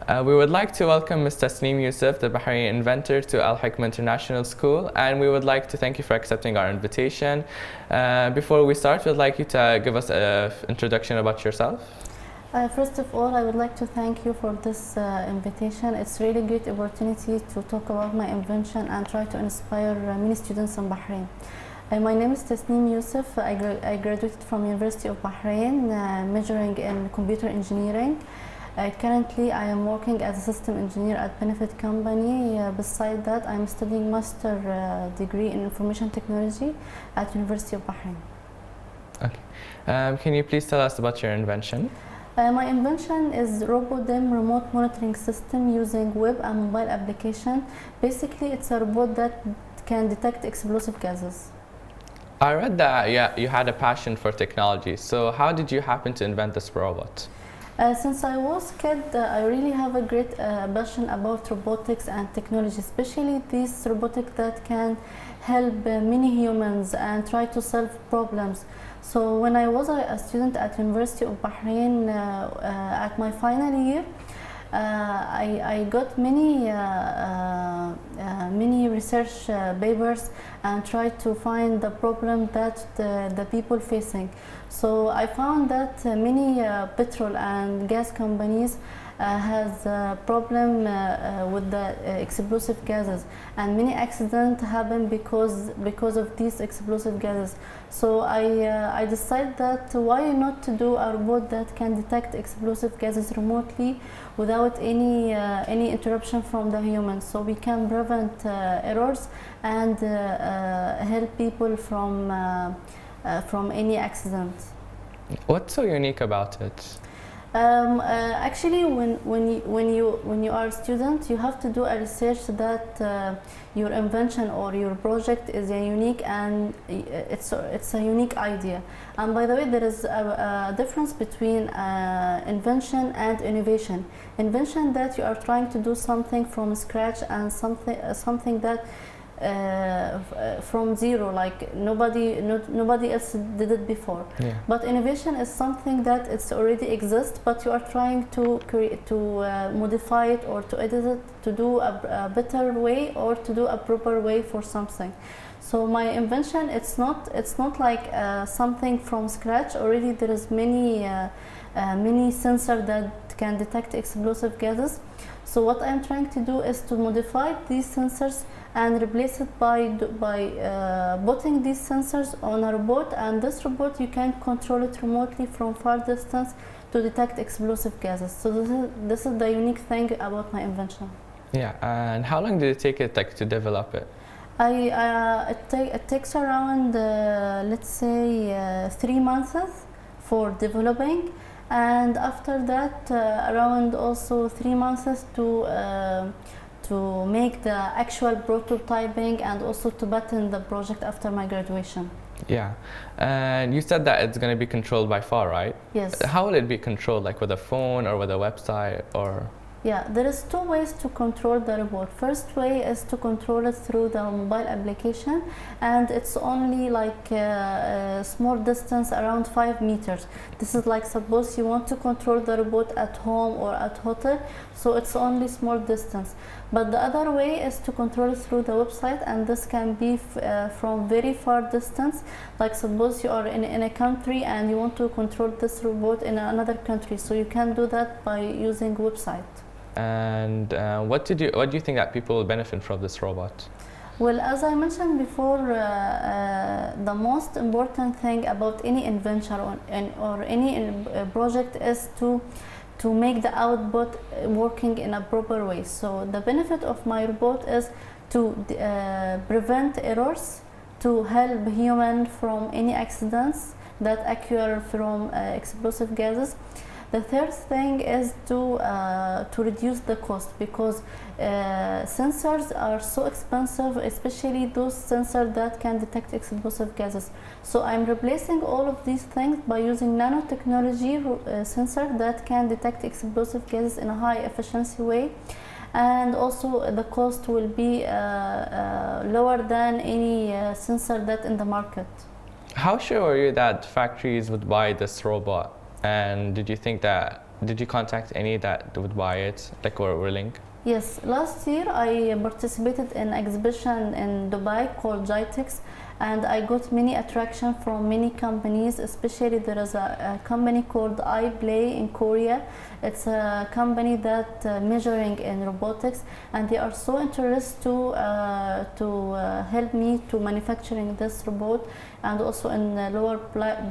We would like to welcome Ms Tasneem Yousif, the Bahraini Inventor, to Al Hekma International School, and we would like to thank you for accepting our invitation. Before we start, we'd like you to give us an introduction about yourself. First of all, I would like to thank you for this invitation. It's really great opportunity to talk about my invention and try to inspire many students in Bahrain. My name is Tasneem Yousif. I graduated from University of Bahrain, majoring in computer engineering. Currently, I am working as a system engineer at Benefit Company. Beside that, I am studying master degree in information technology at University of Bahrain. Okay. Can you please tell us about your invention? My invention is RoboDim remote monitoring system using web and mobile application. Basically, it's a robot that can detect explosive gases. I read that you had a passion for technology. So how did you happen to invent this robot? Since I was a kid, I really have a great passion about robotics and technology, especially these robotics that can help many humans and try to solve problems. So when I was a student at University of Bahrain at my final year, I got many research papers and tried to find the problem that the people facing. So I found that many petrol and gas companies has a problem with the explosive gases, and many accidents happen because of these explosive gases. So I decided that why not to do a robot that can detect explosive gases remotely without any interruption from the humans, so we can prevent errors and help people from any accident. What's so unique about it? Actually, when you are a student, you have to do a research that your invention or your project is a unique and it's a unique idea. And by the way, there is a difference between invention and innovation. Invention, that you are trying to do something from scratch and something that from zero, like nobody else did it before. Yeah. But innovation is something that it's already exists, but you are trying to create, modify it or to edit it to do a better way or to do a proper way for something. So my invention, it's not like something from scratch. Already there is many sensors that can detect explosive gases. So what I'm trying to do is to modify these sensors and replace it by putting these sensors on a robot, and this robot you can control it remotely from far distance to detect explosive gases. So this is the unique thing about my invention. Yeah, and how long did it take to develop it? It takes around let's say 3 months for developing, and after that around also 3 months to make the actual prototyping and also to patent the project after my graduation. Yeah, and you said that it's going to be controlled by far, right? Yes. How will it be controlled, like with a phone or with a website or? Yeah, there is 2 ways to control the robot. First way is to control it through the mobile application, and it's only like a small distance, around 5 meters. This is like, suppose you want to control the robot at home or at hotel, so it's only small distance. But the other way is to control it through the website, and this can be from very far distance. Like suppose you are in a country and you want to control this robot in another country, so you can do that by using website. And what do you think that people will benefit from this robot? Well, as I mentioned before, the most important thing about any invention or any project is to make the output working in a proper way. So the benefit of my robot is to prevent errors, to help humans from any accidents that occur from explosive gases. The third thing is to reduce the cost, because sensors are so expensive, especially those sensors that can detect explosive gases. So I'm replacing all of these things by using nanotechnology sensor that can detect explosive gases in a high efficiency way, and also the cost will be lower than any sensor that in the market. How sure are you that factories would buy this robot? And did you think that did you contact any that would buy it, like were willing? Yes, last year I participated in an exhibition in Dubai called GITEX, and I got many attraction from many companies. Especially there is a company called iPlay in Korea. It's a company that measuring in robotics, and they are so interested to help me to manufacturing this robot, and also in lower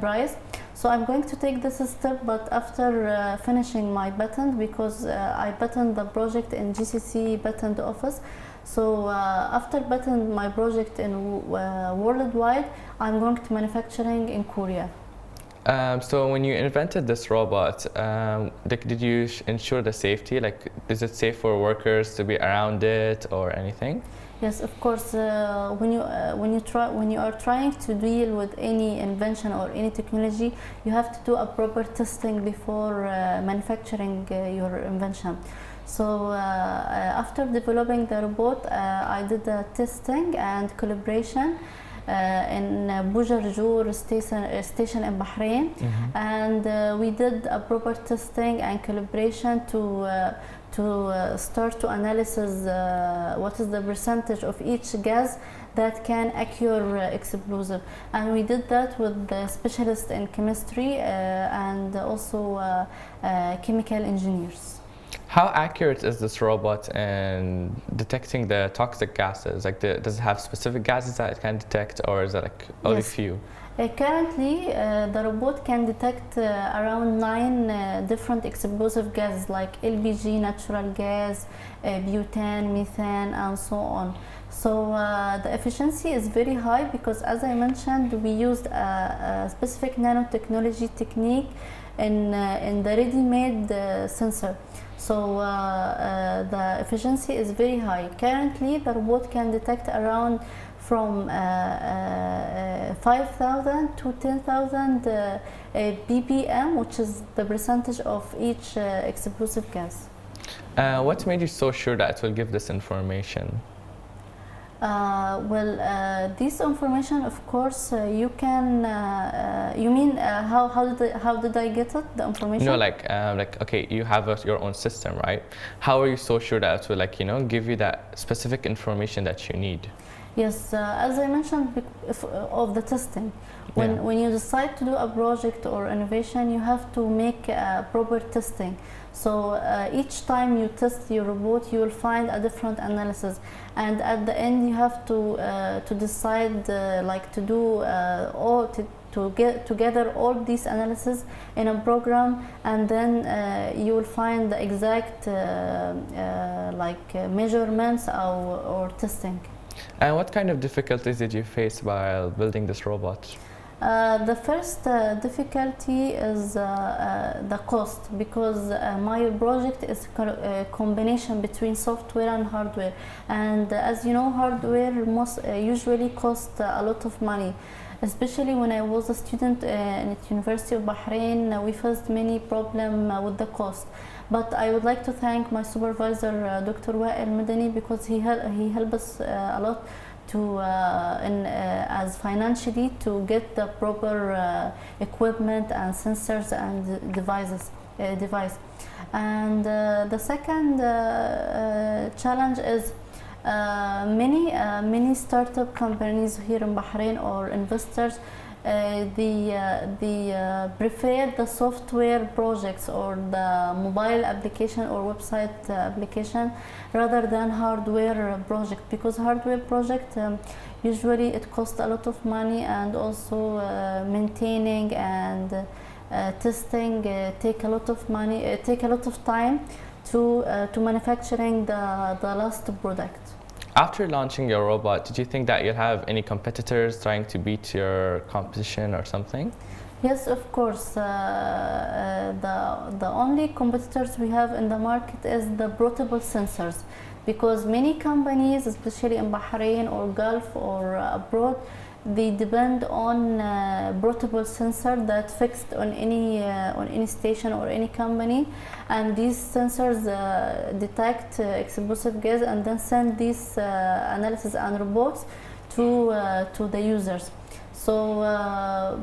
price. So I'm going to take this step, but after finishing my patent, because I patent the project in GCC patent office. So after patent my project in worldwide, I'm going to manufacturing in Korea. So when you invented this robot, did you ensure the safety? Like, is it safe for workers to be around it or anything? Yes, of course. When you are trying to deal with any invention or any technology, you have to do a proper testing before manufacturing your invention. So after developing the robot, I did the testing and calibration in Bujarjur station in Bahrain, and we did a proper testing and calibration to start to analysis what is the percentage of each gas that can occur explosive, and we did that with the specialists in chemistry and also chemical engineers. How accurate is this robot in detecting the toxic gases? Like, does it have specific gases that it can detect, or is it like only few? Currently, the robot can detect around 9 different explosive gases like LPG, natural gas, butane, methane, and so on. So the efficiency is very high because, as I mentioned, we used a specific nanotechnology technique in the ready-made sensor. So the efficiency is very high. Currently, the robot can detect around from 5,000 to 10,000 ppm, which is the percentage of each explosive gas. What made you so sure that it will give this information? This information, of course, you can. You mean how did I get it? The information? No, like okay, you have your own system, right? How are you so sure that it will give you that specific information that you need? Yes, as I mentioned of the testing. When you decide to do a project or innovation, you have to make proper testing. So each time you test your robot, you will find a different analysis, and at the end you have to decide to do to get together all these analysis in a program, and then you will find the exact measurements or testing. And what kind of difficulties did you face while building this robot? The first difficulty is the cost, because my project is a combination between software and hardware, and as you know, hardware usually costs a lot of money. Especially when I was a student at University of Bahrain, we faced many problems with the cost. But I would like to thank my supervisor, Dr. Wa'el Madani, because he helped us a lot to as financially to get the proper equipment and sensors and device. And the second challenge is many startup companies here in Bahrain or investors, they prefer the software projects or the mobile application or website application rather than hardware project, because hardware project usually it costs a lot of money, and also maintaining and testing take a lot of money, take a lot of time to manufacturing the last product. After launching your robot, did you think that you'll have any competitors trying to beat your competition or something? Yes, of course. The only competitors we have in the market is the portable sensors, because many companies, especially in Bahrain or Gulf or abroad, they depend on portable sensor that fixed on any station or any company, and these sensors detect explosive gas and then send these analysis and reports to the users. So,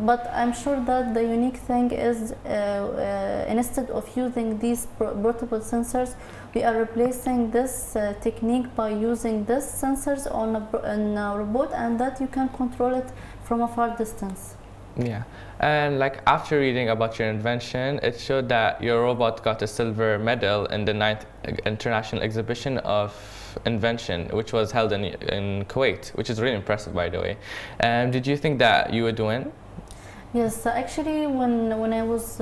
but I'm sure that the unique thing is instead of using these portable sensors, we are replacing this technique by using these sensors on a robot, and that you can control it from a far distance. Yeah, and like after reading about your invention, it showed that your robot got a silver medal in the 9th International Exhibition of Invention, which was held in Kuwait, which is really impressive, by the way. Did you think that you would win? Yes, actually, when I was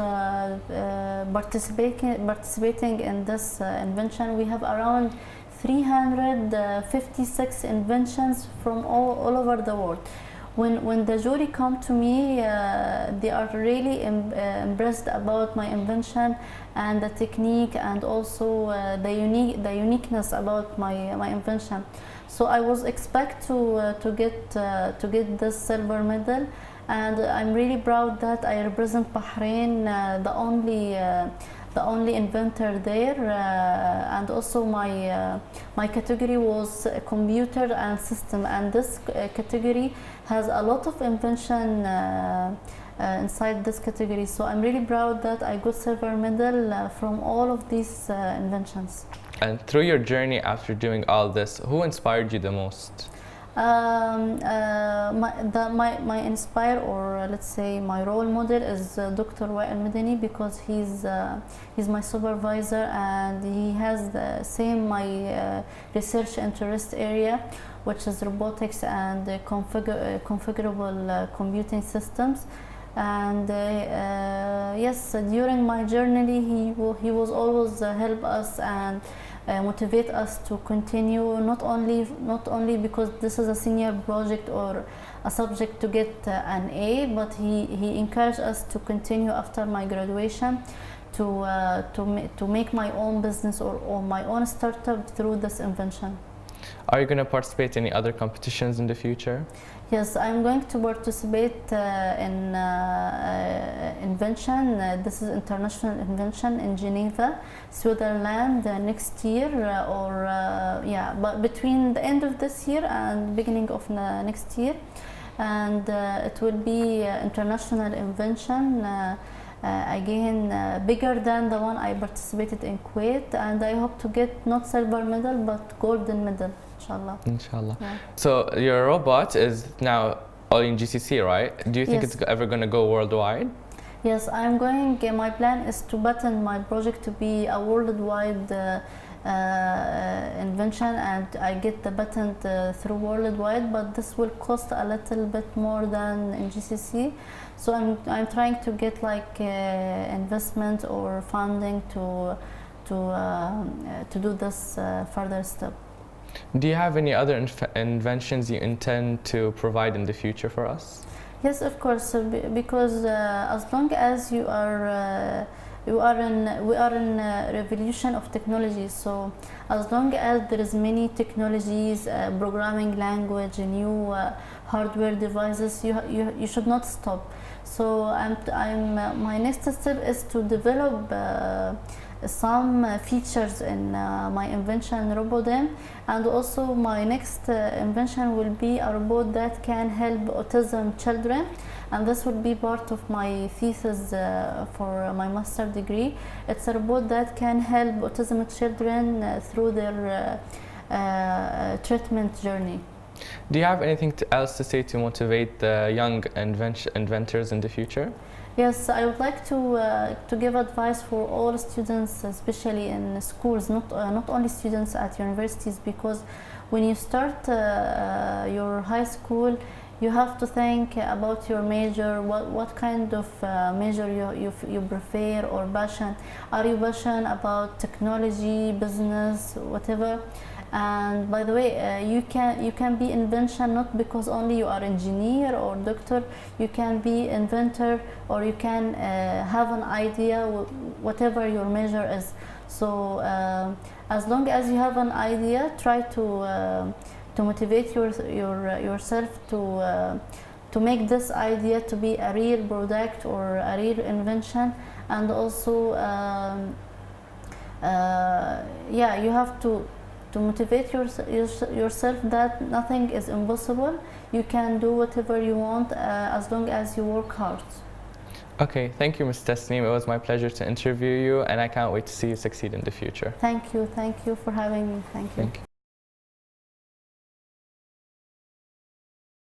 participating in this invention, we have around 356 inventions from all over the world. When the jury come to me, they are really impressed about my invention and the technique, and also the uniqueness about my invention. So I was expect to get this silver medal, and I'm really proud that I represent Bahrain, the only inventor there, and also my category was computer and system, and this category has a lot of invention inside this category. So I'm really proud that I got silver medal from all of these inventions. And through your journey after doing all this, who inspired you the most? My inspire, or let's say my role model, is Dr. Wael Medani, because he's my supervisor, and he has the same my research interest area, which is robotics and configurable computing systems. And yes, during my journey, he was always help us and motivate us to continue, not only because this is a senior project or a subject to get an A, but he encouraged us to continue after my graduation to make my own business or my own startup through this invention. Are you going to participate in any other competitions in the future? Yes, I'm going to participate in Invention. This is International Invention in Geneva, Switzerland, next year, but between the end of this year and beginning of next year. And it will be International Invention, again bigger than the one I participated in Kuwait, and I hope to get not silver medal but golden medal. Inshallah. Inshallah. Yeah. So your robot is now all in GCC, right? Do you think Yes. it's ever going to go worldwide? Yes, I'm going. My plan is to patent my project to be a worldwide invention, and I get the patent through worldwide. But this will cost a little bit more than in GCC. So I'm trying to get like investment or funding to do this further step. Do you have any other inventions you intend to provide in the future for us? Yes, of course. Because as long as we are in a revolution of technology. So as long as there is many technologies, programming language, new hardware devices, you should not stop. So my next step is to develop some features in my invention Robodem, and also my next invention will be a robot that can help autism children, and this will be part of my thesis for my master degree. It's a robot that can help autism children through their treatment journey. Do you have anything else to say to motivate the young inventors in the future? Yes, I would like to give advice for all students, especially in schools, not only students at universities, because when you start your high school, you have to think about your major, what kind of major you prefer or passion. Are you passionate about technology, business, whatever? And by the way, you can be invention not because only you are engineer or doctor. You can be inventor, or you can have an idea, whatever your major is. So as long as you have an idea, try to motivate yourself to make this idea to be a real product or a real invention. And also you have to motivate yourself that nothing is impossible. You can do whatever you want as long as you work hard. Okay, thank you, Ms Tasneem. It was my pleasure to interview you, and I can't wait to see you succeed in the future. Thank you for having me. Thank you. Thank you.